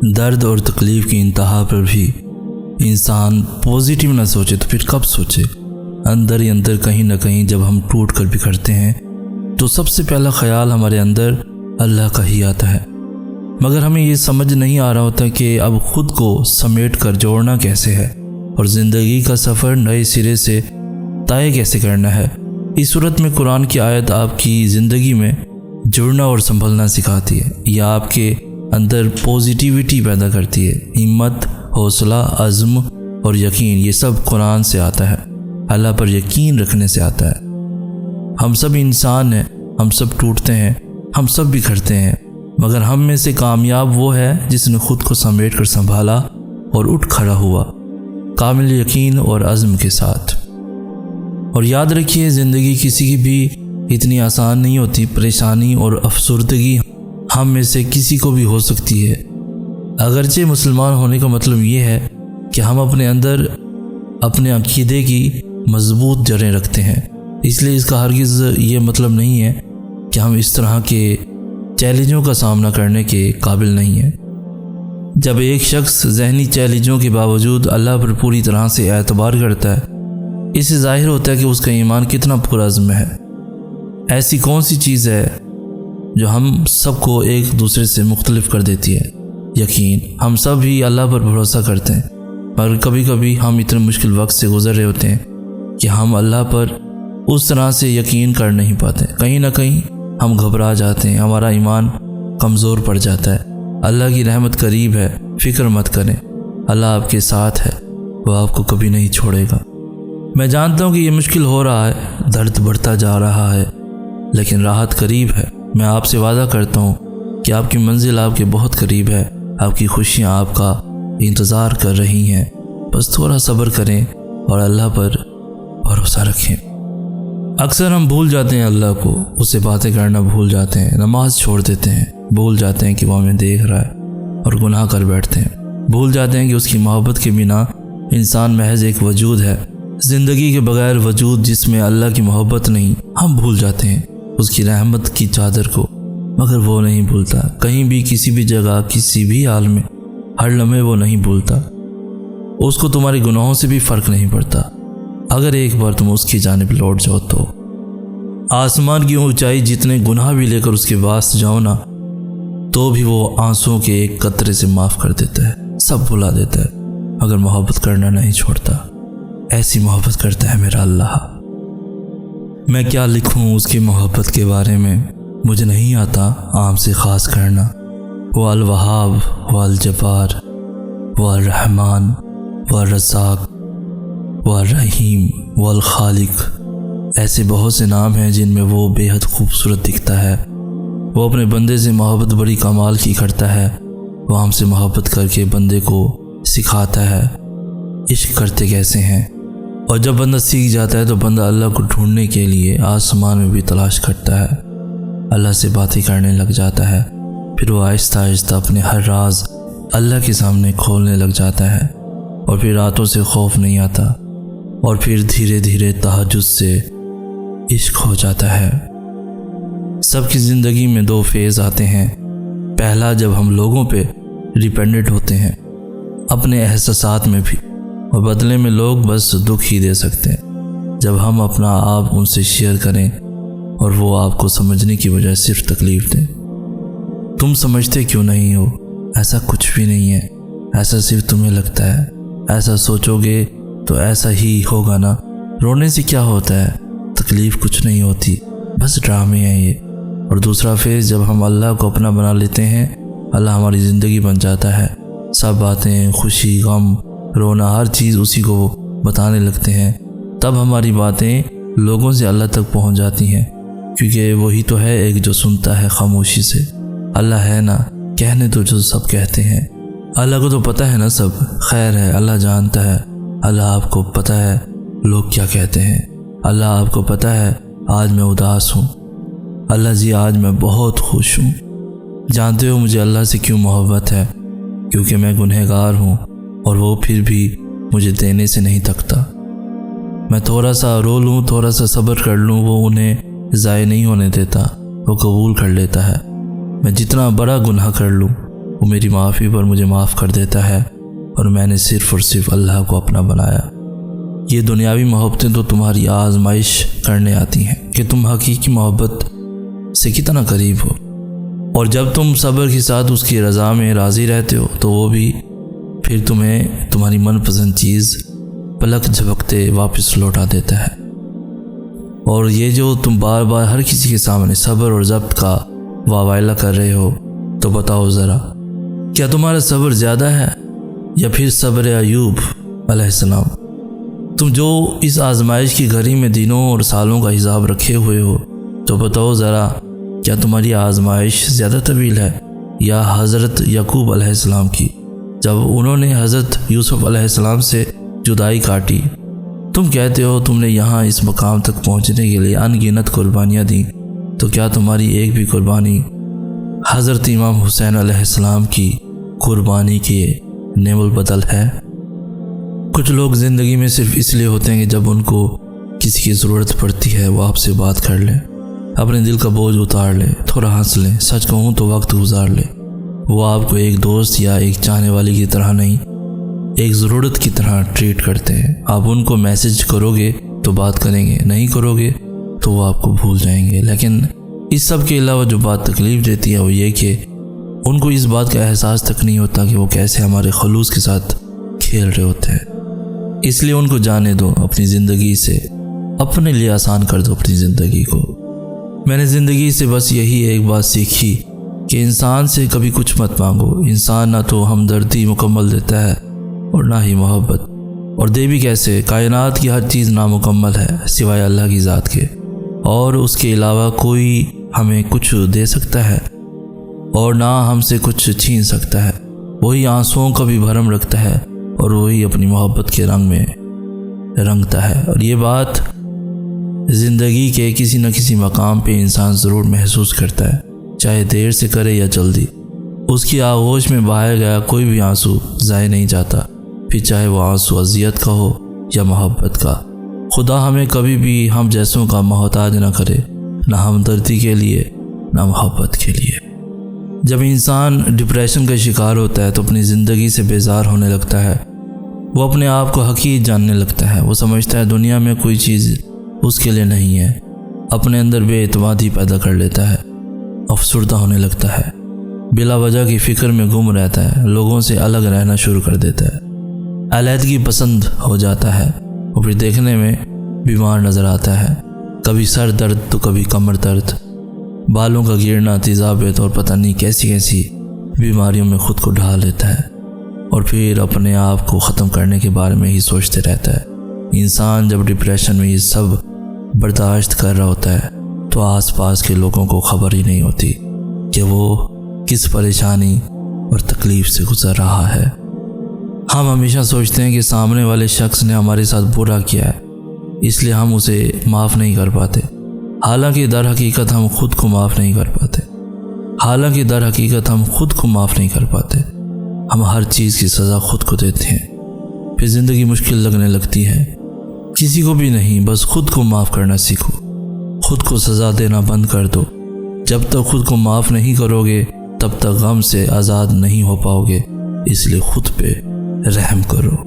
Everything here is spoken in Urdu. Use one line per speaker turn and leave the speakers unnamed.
درد اور تکلیف کی انتہا پر بھی انسان پازیٹیو نہ سوچے تو پھر کب سوچے؟ اندر ہی اندر کہیں نہ کہیں جب ہم ٹوٹ کر بکھرتے ہیں تو سب سے پہلا خیال ہمارے اندر اللہ کا ہی آتا ہے، مگر ہمیں یہ سمجھ نہیں آ رہا ہوتا کہ اب خود کو سمیٹ کر جوڑنا کیسے ہے اور زندگی کا سفر نئے سرے سے طے کیسے کرنا ہے۔ اس صورت میں قرآن کی آیت آپ کی زندگی میں جڑنا اور سنبھلنا سکھاتی ہے، یا آپ کے اندر پازیٹیوٹی پیدا کرتی ہے۔ ہمت، حوصلہ، عزم اور یقین، یہ سب قرآن سے آتا ہے، اللہ پر یقین رکھنے سے آتا ہے۔ ہم سب انسان ہیں، ہم سب ٹوٹتے ہیں، ہم سب بکھرتے ہیں، مگر ہم میں سے کامیاب وہ ہے جس نے خود کو سمیٹ کر سنبھالا اور اٹھ کھڑا ہوا، کامل یقین اور عزم کے ساتھ۔ اور یاد رکھیے، زندگی کسی کی بھی اتنی آسان نہیں ہوتی۔ پریشانی اور افسردگی ہم میں سے کسی کو بھی ہو سکتی ہے۔ اگرچہ مسلمان ہونے کا مطلب یہ ہے کہ ہم اپنے اندر اپنے عقیدے کی مضبوط جڑیں رکھتے ہیں، اس لیے اس کا ہرگز یہ مطلب نہیں ہے کہ ہم اس طرح کے چیلنجوں کا سامنا کرنے کے قابل نہیں ہیں۔ جب ایک شخص ذہنی چیلنجوں کے باوجود اللہ پر پوری طرح سے اعتبار کرتا ہے، اس سے ظاہر ہوتا ہے کہ اس کا ایمان کتنا پرعزم ہے۔ ایسی کون سی چیز ہے جو ہم سب کو ایک دوسرے سے مختلف کر دیتی ہے؟ یقین۔ ہم سب ہی اللہ پر بھروسہ کرتے ہیں، مگر کبھی کبھی ہم اتنے مشکل وقت سے گزر رہے ہوتے ہیں کہ ہم اللہ پر اس طرح سے یقین کر نہیں پاتے۔ کہیں نہ کہیں ہم گھبرا جاتے ہیں، ہمارا ایمان کمزور پڑ جاتا ہے۔ اللہ کی رحمت قریب ہے، فکر مت کریں، اللہ آپ کے ساتھ ہے، وہ آپ کو کبھی نہیں چھوڑے گا۔ میں جانتا ہوں کہ یہ مشکل ہو رہا ہے، درد بڑھتا جا رہا ہے، لیکن راحت قریب ہے۔ میں آپ سے وعدہ کرتا ہوں کہ آپ کی منزل آپ کے بہت قریب ہے، آپ کی خوشیاں آپ کا انتظار کر رہی ہیں۔ بس تھوڑا صبر کریں اور اللہ پر بھروسہ رکھیں۔ اکثر ہم بھول جاتے ہیں اللہ کو، اس سے باتیں کرنا بھول جاتے ہیں، نماز چھوڑ دیتے ہیں، بھول جاتے ہیں کہ وہ ہمیں دیکھ رہا ہے اور گناہ کر بیٹھتے ہیں، بھول جاتے ہیں کہ اس کی محبت کے بنا انسان محض ایک وجود ہے، زندگی کے بغیر وجود جس میں اللہ کی محبت نہیں۔ ہم بھول جاتے ہیں اس کی رحمت کی چادر کو، مگر وہ نہیں بھولتا۔ کہیں بھی، کسی بھی جگہ، کسی بھی حال میں، ہر لمحے وہ نہیں بھولتا۔ اس کو تمہارے گناہوں سے بھی فرق نہیں پڑتا۔ اگر ایک بار تم اس کی جانب لوٹ جاؤ تو آسمان کی اونچائی جتنے گناہ بھی لے کر اس کے پاس جاؤ نا، تو بھی وہ آنسوؤں کے ایک قطرے سے معاف کر دیتا ہے، سب بھلا دیتا ہے، مگر محبت کرنا نہیں چھوڑتا۔ ایسی محبت کرتا ہے میرا اللہ۔ میں کیا لکھوں اس کی محبت کے بارے میں، مجھے نہیں آتا عام سے خاص کرنا۔ وہ الوہاب، وہ الجبار، وہ الرحمن، وہ الرزاق، وہ الرحیم، وہ الخالق، ایسے بہت سے نام ہیں جن میں وہ بے حد خوبصورت دکھتا ہے۔ وہ اپنے بندے سے محبت بڑی کمال کی کرتا ہے۔ وہ ہم سے محبت کر کے بندے کو سکھاتا ہے عشق کرتے کیسے ہیں، اور جب بندہ سیکھ جاتا ہے تو بندہ اللہ کو ڈھونڈنے کے لیے آسمان میں بھی تلاش کرتا ہے، اللہ سے باتیں کرنے لگ جاتا ہے، پھر وہ آہستہ آہستہ اپنے ہر راز اللہ کے سامنے کھولنے لگ جاتا ہے، اور پھر راتوں سے خوف نہیں آتا، اور پھر دھیرے دھیرے تہجد سے عشق ہو جاتا ہے۔ سب کی زندگی میں دو فیز آتے ہیں۔ پہلا، جب ہم لوگوں پہ ڈیپینڈنٹ ہوتے ہیں، اپنے احساسات میں بھی، اور بدلے میں لوگ بس دکھ ہی دے سکتے ہیں۔ جب ہم اپنا آپ ان سے شیئر کریں اور وہ آپ کو سمجھنے کی بجائے صرف تکلیف دیں۔ تم سمجھتے کیوں نہیں ہو؟ ایسا کچھ بھی نہیں ہے، ایسا صرف تمہیں لگتا ہے، ایسا سوچو گے تو ایسا ہی ہوگا نا۔ رونے سے کیا ہوتا ہے؟ تکلیف کچھ نہیں ہوتی، بس ڈرامے ہیں یہ۔ اور دوسرا فیز، جب ہم اللہ کو اپنا بنا لیتے ہیں، اللہ ہماری زندگی بن جاتا ہے، سب باتیں، خوشی، غم، رونا، ہر چیز اسی کو بتانے لگتے ہیں، تب ہماری باتیں لوگوں سے اللہ تک پہنچ جاتی ہیں، کیونکہ وہی تو ہے ایک جو سنتا ہے خاموشی سے۔ اللہ ہے نا، کہنے تو جو سب کہتے ہیں، اللہ کو تو پتہ ہے نا سب، خیر ہے، اللہ جانتا ہے، اللہ آپ کو پتہ ہے لوگ کیا کہتے ہیں، اللہ آپ کو پتہ ہے آج میں اداس ہوں، اللہ جی آج میں بہت خوش ہوں۔ جانتے ہو مجھے اللہ سے کیوں محبت ہے؟ کیونکہ میں گنہگار ہوں، اور وہ پھر بھی مجھے دینے سے نہیں تھکتا۔ میں تھوڑا سا رو لوں، تھوڑا سا صبر کر لوں، وہ انہیں ضائع نہیں ہونے دیتا، وہ قبول کر لیتا ہے۔ میں جتنا بڑا گناہ کر لوں، وہ میری معافی پر مجھے معاف کر دیتا ہے اور میں نے صرف اور صرف اللہ کو اپنا بنایا۔ یہ دنیاوی محبتیں تو تمہاری آزمائش کرنے آتی ہیں کہ تم حقیقی محبت سے کتنا قریب ہو، اور جب تم صبر کے ساتھ اس کی رضا میں راضی رہتے ہو تو وہ بھی پھر تمہیں تمہاری من پسند چیز پلک جھپکتے واپس لوٹا دیتا ہے۔ اور یہ جو تم بار بار ہر کسی کے سامنے صبر اور ضبط کا واویلا کر رہے ہو، تو بتاؤ ذرا، کیا تمہارا صبر زیادہ ہے یا پھر صبر ایوب علیہ السلام؟ تم جو اس آزمائش کی گھڑی میں دنوں اور سالوں کا حساب رکھے ہوئے ہو، تو بتاؤ ذرا، کیا تمہاری آزمائش زیادہ طویل ہے یا حضرت یعقوب علیہ السلام کی، جب انہوں نے حضرت یوسف علیہ السلام سے جدائی کاٹی؟ تم کہتے ہو تم نے یہاں اس مقام تک پہنچنے کے لیے ان گنت قربانیاں دیں، تو کیا تمہاری ایک بھی قربانی حضرت امام حسین علیہ السلام کی قربانی کے نعم البدل ہے؟ کچھ لوگ زندگی میں صرف اس لیے ہوتے ہیں کہ جب ان کو کسی کی ضرورت پڑتی ہے وہ آپ سے بات کر لیں، اپنے دل کا بوجھ اتار لیں، تھوڑا ہنس لیں، سچ کہوں تو وقت گزار لیں۔ وہ آپ کو ایک دوست یا ایک چاہنے والی کی طرح نہیں، ایک ضرورت کی طرح ٹریٹ کرتے ہیں۔ آپ ان کو میسج کرو گے تو بات کریں گے، نہیں کرو گے تو وہ آپ کو بھول جائیں گے۔ لیکن اس سب کے علاوہ جو بات تکلیف دیتی ہے وہ یہ کہ ان کو اس بات کا احساس تک نہیں ہوتا کہ وہ کیسے ہمارے خلوص کے ساتھ کھیل رہے ہوتے ہیں۔ اس لیے ان کو جانے دو، اپنی زندگی سے اپنے لیے آسان کر دو اپنی زندگی کو۔ میں نے زندگی سے بس یہی ایک بات سیکھی کہ انسان سے کبھی کچھ مت مانگو۔ انسان نہ تو ہمدردی مکمل دیتا ہے اور نہ ہی محبت، اور دے بھی کیسے؟ کائنات کی ہر چیز نامکمل ہے سوائے اللہ کی ذات کے، اور اس کے علاوہ کوئی ہمیں کچھ دے سکتا ہے اور نہ ہم سے کچھ چھین سکتا ہے۔ وہی آنسوؤں کا بھی بھرم رکھتا ہے اور وہی اپنی محبت کے رنگ میں رنگتا ہے۔ اور یہ بات زندگی کے کسی نہ کسی مقام پہ انسان ضرور محسوس کرتا ہے، چاہے دیر سے کرے یا جلدی۔ اس کی آغوش میں بہایا گیا کوئی بھی آنسو ضائع نہیں جاتا، پھر چاہے وہ آنسو اذیت کا ہو یا محبت کا۔ خدا ہمیں کبھی بھی ہم جیسوں کا محتاج نہ کرے، نہ ہمدردی کے لیے نہ محبت کے لیے۔ جب انسان ڈپریشن کا شکار ہوتا ہے تو اپنی زندگی سے بیزار ہونے لگتا ہے، وہ اپنے آپ کو حقیر جاننے لگتا ہے، وہ سمجھتا ہے دنیا میں کوئی چیز اس کے لیے نہیں ہے، اپنے اندر بے اعتمادی پیدا کر لیتا ہے، افسردہ ہونے لگتا ہے، بلا وجہ کی فکر میں گم رہتا ہے، لوگوں سے الگ رہنا شروع کر دیتا ہے، علیحدگی پسند ہو جاتا ہے، اور پھر دیکھنے میں بیمار نظر آتا ہے، کبھی سر درد تو کبھی کمر درد، بالوں کا گرنا، تیزابیت اور پتہ نہیں کیسی کیسی بیماریوں میں خود کو ڈھال لیتا ہے، اور پھر اپنے آپ کو ختم کرنے کے بارے میں ہی سوچتے رہتا ہے۔ انسان جب ڈپریشن میں یہ سب برداشت کر رہا ہوتا ہے تو آس پاس کے لوگوں کو خبر ہی نہیں ہوتی کہ وہ کس پریشانی اور تکلیف سے گزر رہا ہے۔ ہم ہمیشہ سوچتے ہیں کہ سامنے والے شخص نے ہمارے ساتھ برا کیا ہے، اس لیے ہم اسے معاف نہیں کر پاتے، حالانکہ در حقیقت ہم خود کو معاف نہیں کر پاتے۔ ہم ہر چیز کی سزا خود کو دیتے ہیں، پھر زندگی مشکل لگنے لگتی ہے۔ کسی کو بھی نہیں، بس خود کو معاف کرنا سیکھو، خود کو سزا دینا بند کر دو۔ جب تک خود کو معاف نہیں کرو گے تب تک غم سے آزاد نہیں ہو پاؤ گے، اس لیے خود پہ رحم کرو۔